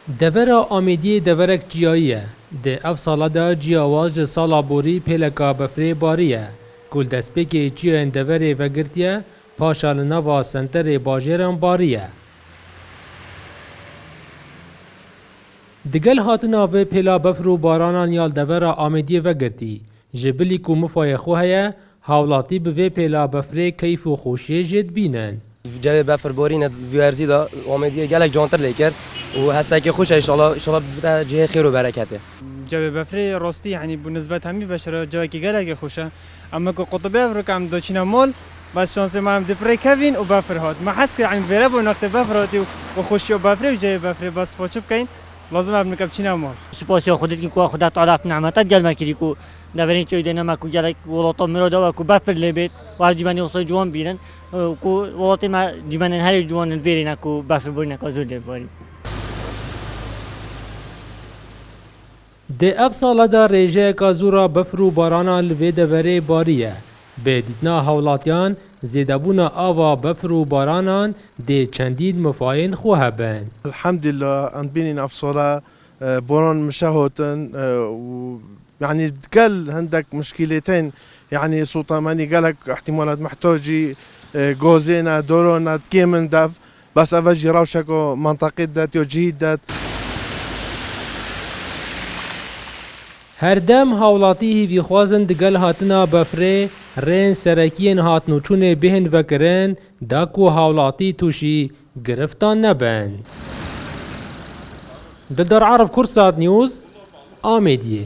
Devera Amêdiyê deverek ciyayî ye. Di ev sala de ciyawaz ji sala borî pêleka befrê bariye. Ku li destpêkê ciyayên deverê vegirtiye, paşa li nava senterê bajêran bariye. Digel hatina vê pêla befr û baranan ya li devera Amêdiyê vegirtî. Ji bilî ku mifayê xwe heye, hawlatî bi vê pêla befrê keyf û xweşiyê jê dibînin. جای بفرباری نه ویرزی دا آمدی گلک جانتر لیکر و هسته که خوش ان شاء الله بده جه خیر و برکته. جو بفری راستی یعنی بالنسبه همی بشر جایی که گلک خوشه اما که قطبه افرکم داشتیم مال بس شانس ما هم دپری کوین و بفر هات ما حس که یعنی ویره با نقطه بفراتی و خوشی و بفری جای بفری بس پاچوب کین لازم ابن کبچین مال. سپاسی خودت که کو خدا تعالی نعمتت گل مکری کو دورین چوی دینا ما کو گلک ولات میرا دا کو بفر لبید و جوانی اصلا جوان بیرن کو ولات ما جوانن هر جوان ویرین کو بفر بورین کو زود باری. Di ev sala de rêjeyeka zûra befr û barana li vê deverê bariye. Bê dîtina hewlatiyan, zêdebûna ava befr û baranan dê çendîn mifayên xwe hebin. Elhamdülillah em bînîn ev sala boran mişehotin û يعني قال عندك مشكلتين يعني سلطماني قالك احتمالات محتاجي جوزينا دورونا كيمن دف بس افجي روشكو منطقه دات يو جهيد دات Herdem hawlatî hîvîxwazin digel hatina befrê rên serekiyên hatnûçûnê bêhên vekirin da ku hawlatî tûşî giriftan nebin. Dildar Arif Kursat News, Amêdiyê.